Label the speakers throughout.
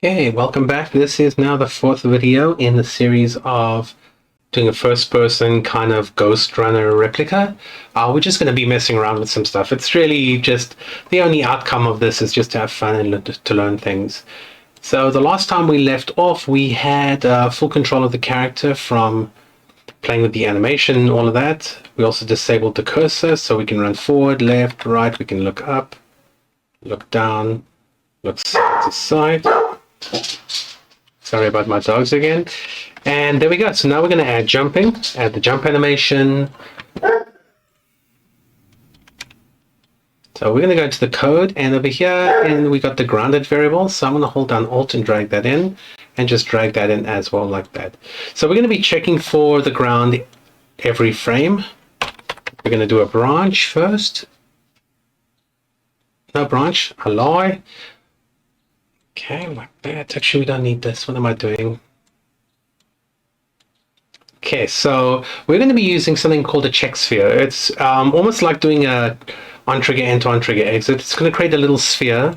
Speaker 1: Hey, welcome back. This is now the fourth video in the series of doing a first-person kind of Ghost Runner replica. We're just going to be messing around with some stuff. It's really just the only outcome of this is just to have fun and to learn things. So the last time we left off, we had full control of the character from playing with the animation, all of that. We also disabled the cursor so we can run forward, left, right. We can look up, look down, look side to side. Sorry about my dogs again. And there we go. So now we're going to add jumping, add the jump animation. So we're going to go into the code, and over here, and we got the grounded variable. So I'm going to hold down Alt and drag that in, and just drag that in as well like that. So we're going to be checking for the ground every frame. We're going to do a branch first. No branch, a lie. Okay, like that. Actually, we don't need this. What am I doing? Okay, so we're going to be using something called a check sphere. It's almost like doing a on-trigger enter, on-trigger exit. It's going to create a little sphere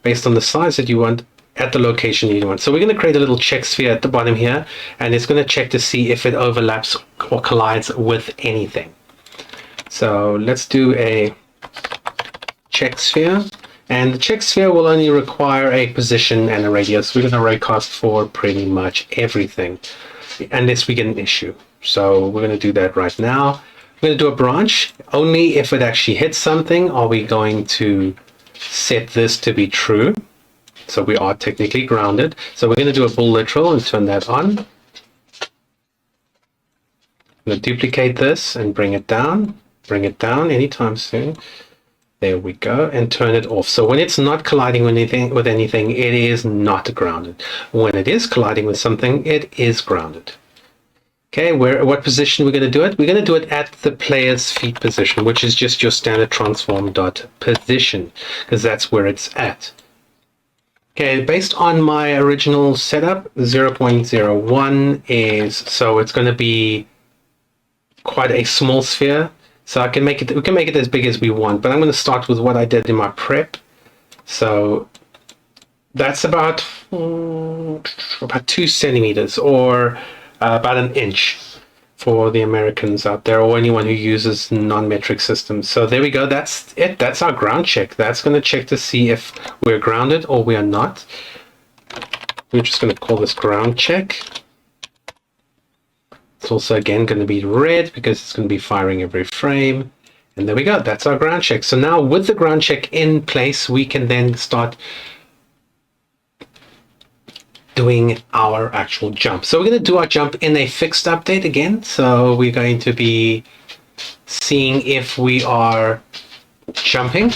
Speaker 1: based on the size that you want at the location you want. So we're going to create a little check sphere at the bottom here, and it's going to check to see if it overlaps or collides with anything. So let's do a check sphere. And the check sphere will only require a position and a radius. We're going to raycast for pretty much everything, unless we get an issue. So we're going to do that right now. We're going to do a branch. Only if it actually hits something are we going to set this to be true. So we are technically grounded. So we're going to do a bool literal and turn that on. I'm going to duplicate this and bring it down anytime soon. There we go, and turn it off. So when it's not colliding with anything, it is not grounded. When it is colliding with something, it is grounded. Okay, what position we're going to do it? We're going to do it at the player's feet position, which is just your standard transform dot position, because that's where it's at. Okay, based on my original setup, 0.01 is, so it's going to be quite a small sphere. So we can make it as big as we want, but I'm going to start with what I did in my prep. So that's about 2 centimeters, or about an inch for the Americans out there, or anyone who uses non-metric systems. So there we go. That's it. That's our ground check. That's going to check to see if we're grounded or we are not. We're just going to call this ground check. It's also, again, going to be red because it's going to be firing every frame. And there we go. That's our ground check. So now with the ground check in place, we can then start doing our actual jump. So we're going to do our jump in a fixed update again. So we're going to be seeing if we are jumping.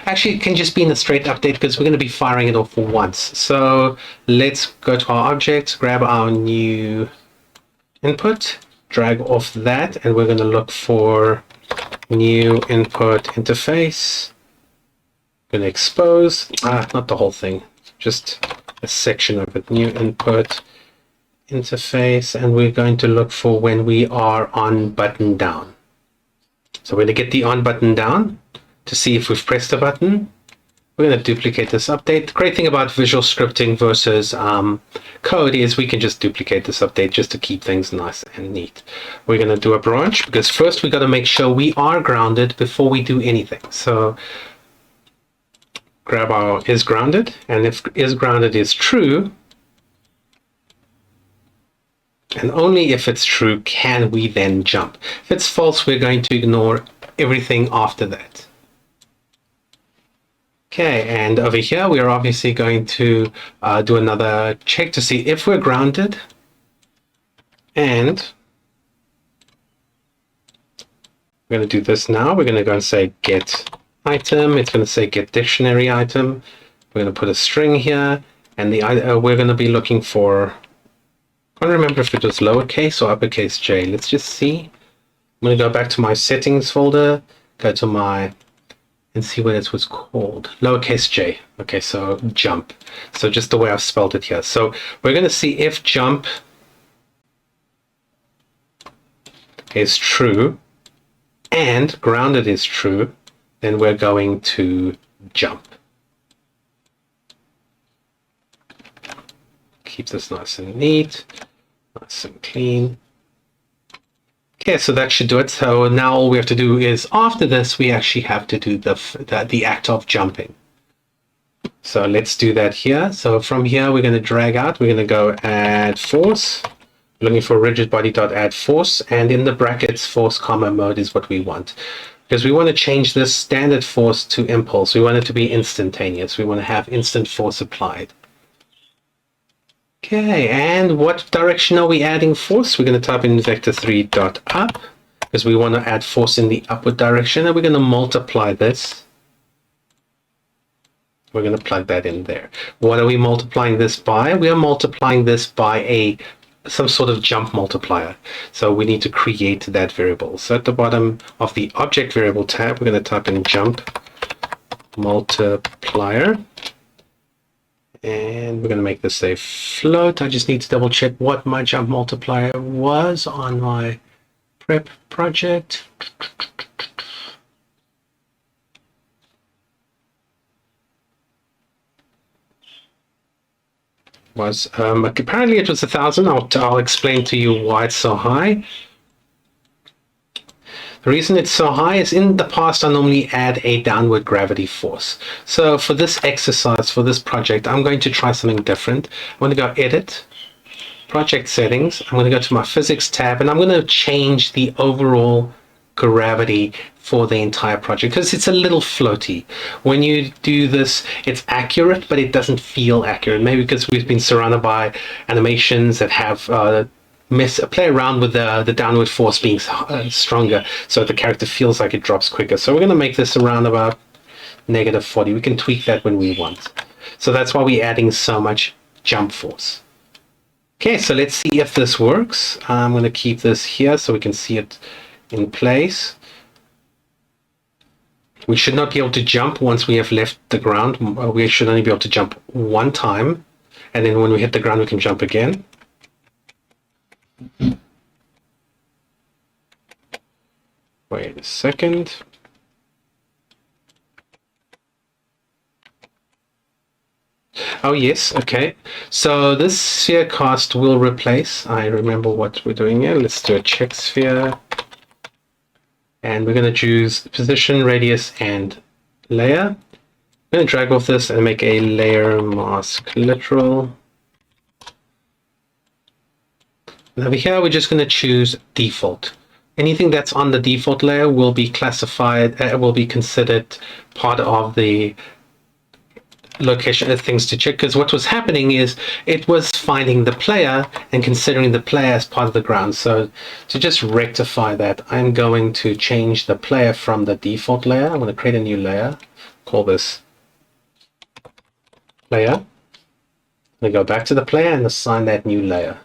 Speaker 1: Actually, it can just be in a straight update because we're going to be firing it off once. So let's go to our object, grab our new input, drag off that, and we're going to look for new input interface. Going to expose, not the whole thing, just a section of it, new input interface, and we're going to look for when we are on button down. So we're going to get the on button down to see if we've pressed a button. We're going to duplicate this update. The great thing about visual scripting versus code is we can just duplicate this update just to keep things nice and neat. We're going to do a branch because first we got to make sure we are grounded before we do anything. So grab our is grounded, and if is grounded is true, and only if it's true can we then jump. If it's false, we're going to ignore everything after that. Okay, and over here we are obviously going to do another check to see if we're grounded, and we're going to do this now. We're going to go and say get item. It's going to say get dictionary item. We're going to put a string here, and we're going to be looking for, I don't remember if it was lowercase or uppercase j. Let's just see. I'm going to go back to my settings folder, go to my, and see what it was called. Lowercase j. Okay, so jump. So just the way I've spelled it here. So we're going to see if jump is true and grounded is true, then we're going to jump. keep this nice and neat, nice and clean. Okay, so that should do it. So now all we have to do is, after this, we actually have to do the act of jumping. So let's do that here. So from here, we're going to drag out. We're going to go add force. Looking for rigid body dot add force, and in the brackets, force comma mode is what we want, because we want to change this standard force to impulse. We want it to be instantaneous. We want to have instant force applied. Okay, and what direction are we adding force? We're going to type in vector3 dot up, because we want to add force in the upward direction, and we're going to multiply this. We're going to plug that in there. What are we multiplying this by? We are multiplying this by some sort of jump multiplier. So we need to create that variable. So at the bottom of the object variable tab, we're going to type in jump multiplier. And we're going to make this a float. I just need to double check what my jump multiplier was on my prep project. Apparently it was 1,000. I'll explain to you why it's so high. The reason it's so high is in the past I normally add a downward gravity force. So for this exercise, for this project, I'm going to try something different. I'm going to go edit, project settings. I'm going to go to my physics tab, and I'm going to change the overall gravity for the entire project, because it's a little floaty. When you do this, it's accurate, but it doesn't feel accurate. Maybe because we've been surrounded by animations that have play around with the downward force being stronger, so the character feels like it drops quicker. So we're going to make this around about -40. We can tweak that when we want. So that's why we're adding so much jump force. Okay, so let's see if this works. I'm going to keep this here so we can see it in place. We should not be able to jump once we have left the ground. We should only be able to jump one time, and then when we hit the ground we can jump again. Wait a second. Oh yes, okay. So this sphere cast will replace, I remember what we're doing here. Let's do a check sphere. And we're going to choose position, radius, and layer. I'm going to drag off this and make a layer mask literal. And over here, we're just going to choose default. Anything that's on the default layer will be classified, will be considered part of the location of things to check, because what was happening is it was finding the player and considering the player as part of the ground. So to just rectify that, I'm going to change the player from the default layer. I'm going to create a new layer, call this player. I'm going to go back to the player and assign that new layer.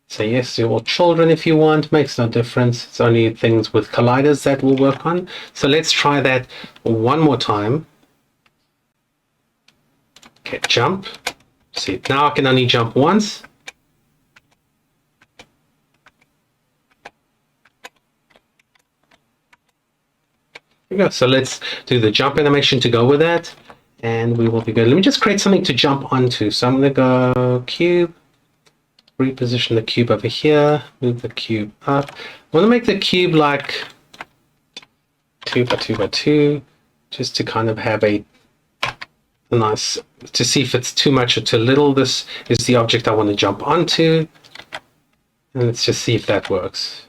Speaker 1: Say yes to all children if you want, makes no difference. It's only things with colliders that will work on. So let's try that one more time. Okay, jump. See, now I can only jump once. There we go. So let's do the jump animation to go with that, and we will be good. Let me just create something to jump onto. So I'm going to go cube, reposition the cube over here, move the cube up. I want to make the cube like 2 by 2 by 2, just to kind of have a nice, to see if it's too much or too little. This is the object I want to jump onto, and let's just see if that works.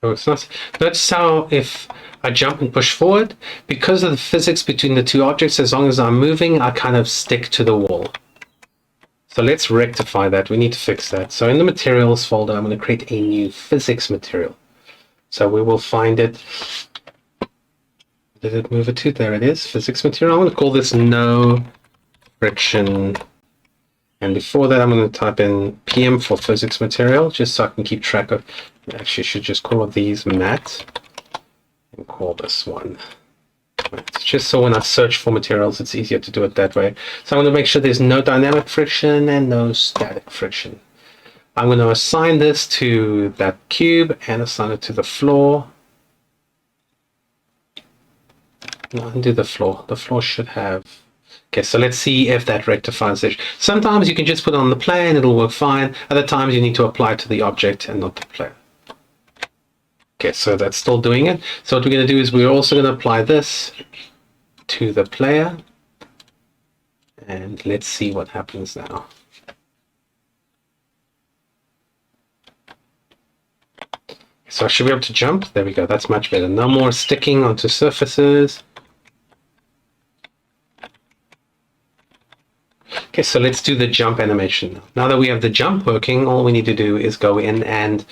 Speaker 1: So it's not. Notice how if I jump and push forward, because of the physics between the two objects, as long as I'm moving, I kind of stick to the wall. So let's rectify that. We need to fix that. So in the materials folder, I'm going to create a new physics material. So we will find it. Did it move it to? There it is, physics material. I'm going to call this no friction. And before that, I'm going to type in PM for physics material, just so I can keep track of. Actually, I should just call these matte and call this one. Just so when I search for materials, it's easier to do it that way. So I'm going to make sure there's no dynamic friction and no static friction. I'm going to assign this to that cube and assign it to the floor. No, undo the floor. The floor should have... Okay, so let's see if that rectifies it. Sometimes you can just put it on the player and it'll work fine. Other times you need to apply it to the object and not the player. Okay, so that's still doing it. So what we're going to do is we're also going to apply this to the player. And let's see what happens now. So I should be able to jump. There we go. That's much better. No more sticking onto surfaces. Okay, so let's do the jump animation now. Now that we have the jump working, all we need to do is go in and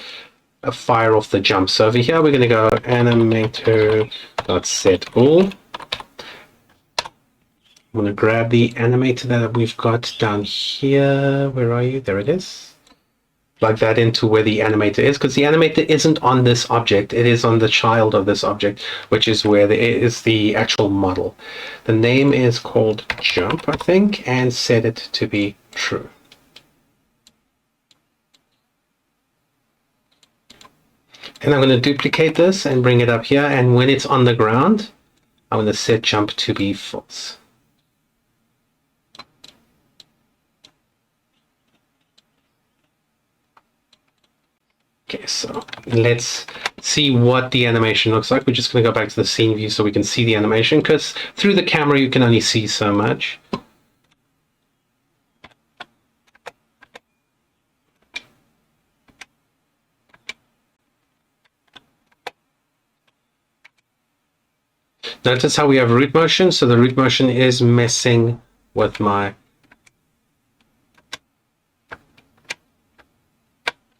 Speaker 1: fire off the jump. So over here, we're going to go animator.set all. I'm going to grab the animator that we've got down here. Where are you? There it is. Plug that into where the animator is, because the animator isn't on this object. It is on the child of this object, which is where is the actual model. The name is called jump, I think, and set it to be true. And I'm going to duplicate this and bring it up here. And when it's on the ground, I'm going to set jump to be false. Okay, so let's see what the animation looks like. We're just going to go back to the scene view so we can see the animation, because through the camera you can only see so much. Notice how we have root motion. So the root motion is messing with my...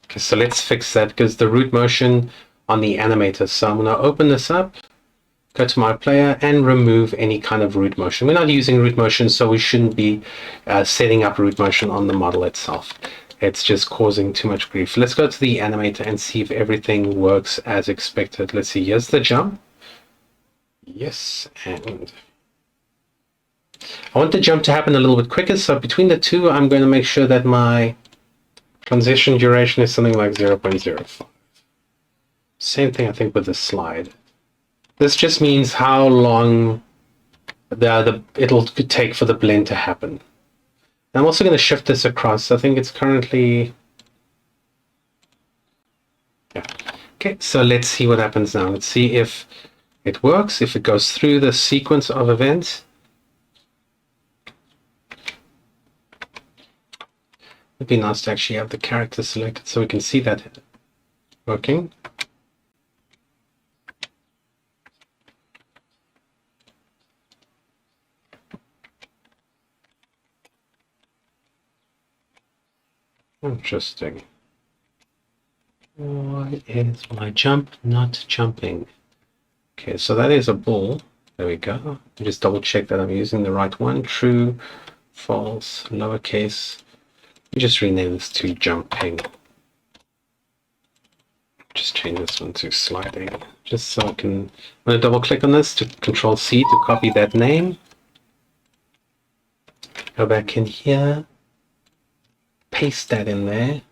Speaker 1: Okay, so let's fix that, because the root motion on the animator. So I'm going to open this up, go to my player and remove any kind of root motion. We're not using root motion, so we shouldn't be setting up root motion on the model itself. It's just causing too much grief. Let's go to the animator and see if everything works as expected. Let's see, here's the jump. Yes, and I want the jump to happen a little bit quicker, so between the two I'm going to make sure that my transition duration is something like 0.05. Same thing I think with the slide. This just means how long it'll take for the blend to happen. And I'm also going to shift this across. I think it's currently... Yeah. Okay, so let's see what happens now. Let's see if it works, if it goes through the sequence of events. It'd be nice to actually have the character selected so we can see that working. Interesting. Why is my jump not jumping? Okay, so that is a ball. There we go. Just double check that I'm using the right one. True, false, lowercase. Just rename this to jumping. Just change this one to sliding. Just so I can... I'm going to double click on this to Control C to copy that name. Go back in here. Paste that in there.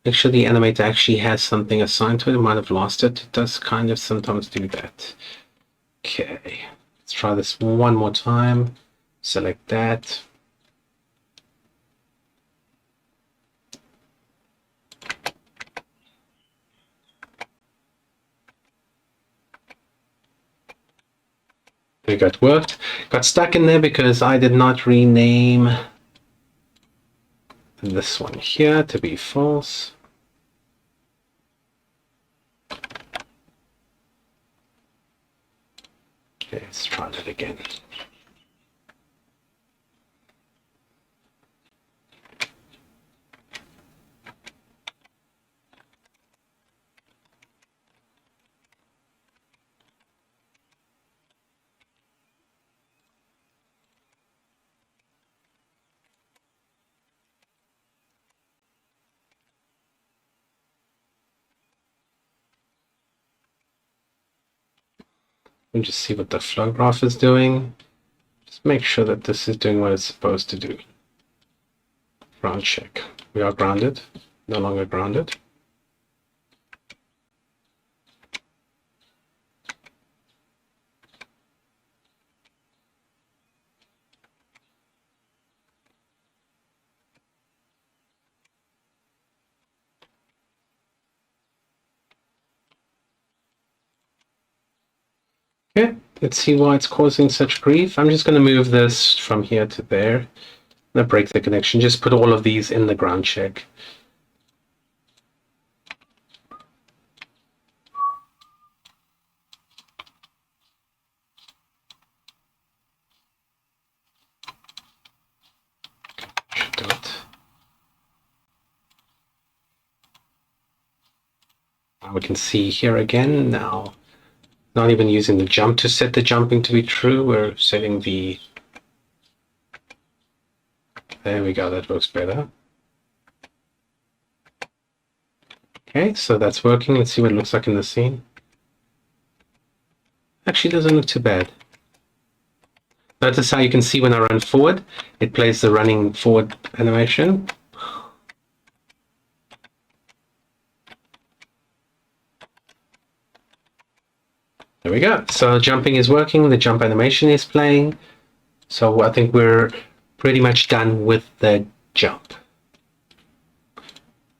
Speaker 1: Make sure the animator actually has something assigned to it. It might have lost it. It does kind of sometimes do that. Okay. Let's try this one more time. Select that. There we go, it worked. Got stuck in there because I did not rename this one here to be false. Okay, let's try that again. And just see what the flow graph is doing. Just make sure that this is doing what it's supposed to do. Run check. We are grounded, no longer grounded. Okay, let's see why it's causing such grief. I'm just going to move this from here to there. I'm going to break the connection. Just put all of these in the ground check. Should do it. Now we can see here again now. Not even using the jump to set the jumping to be true. We're setting the... There we go, that works better. Okay, so that's working. Let's see what it looks like in the scene. Actually, doesn't look too bad. Notice how you can see when I run forward, it plays the running forward animation. There we go. So jumping is working, the jump animation is playing. So I think we're pretty much done with the jump.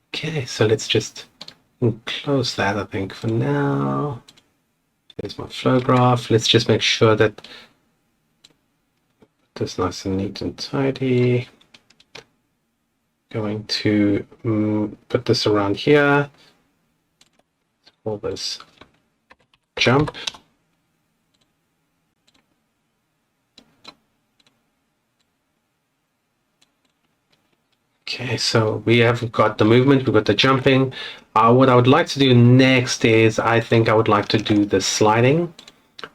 Speaker 1: Okay, so let's just close that, I think, for now. There's my flow graph. Let's just make sure that this is nice and neat and tidy. Going to put this around here. Let's call this jump. Okay, so we have got the movement, we've got the jumping. What I would like to do next is I think I would like to do the sliding.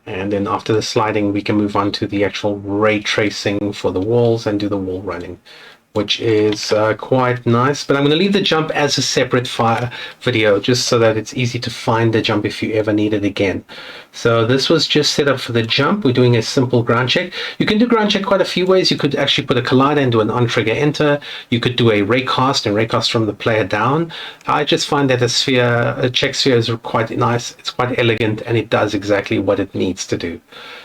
Speaker 1: And then after the sliding, we can move on to the actual ray tracing for the walls and do the wall running, which is quite nice. But I'm going to leave the jump as a separate video just so that it's easy to find the jump if you ever need it again. So this was just set up for the jump. We're doing a simple ground check. You can do ground check quite a few ways. You could actually put a collider and do an on-trigger enter. You could do a raycast and raycast from the player down. I just find that a check sphere is quite nice. It's quite elegant and it does exactly what it needs to do.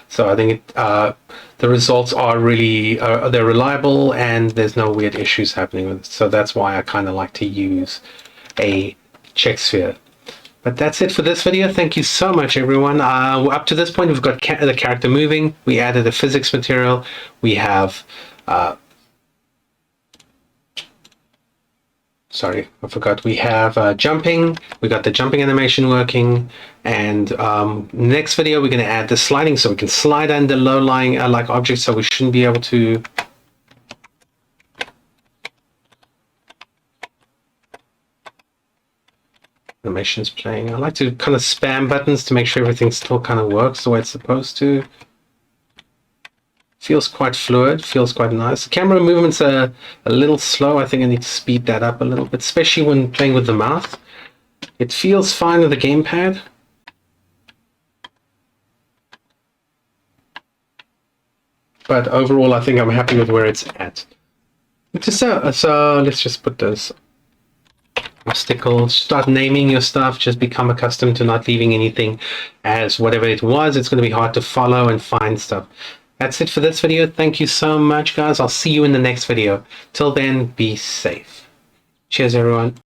Speaker 1: So I think the results are really, they're reliable and there's no weird issues happening with it. So that's why I kind of like to use a check sphere. But that's it for this video. Thank you so much, everyone. Up to this point, we've got the character moving. We added a physics material. We have... sorry, I forgot. We have jumping. We got the jumping animation working. And next video, we're going to add the sliding so we can slide under low-lying like objects, so we shouldn't be able to... Animation's playing. I like to kind of spam buttons to make sure everything still kind of works the way it's supposed to. Feels quite fluid, feels quite nice. The camera movements are a little slow. I think I need to speed that up a little bit, especially when playing with the mouse. It feels fine with the gamepad. But overall, I think I'm happy with where it's at. So let's just put this obstacle. Start naming your stuff. Just become accustomed to not leaving anything as whatever it was. It's going to be hard to follow and find stuff. That's it for this video. Thank you so much, guys. I'll see you in the next video. Till then, be safe. Cheers, everyone.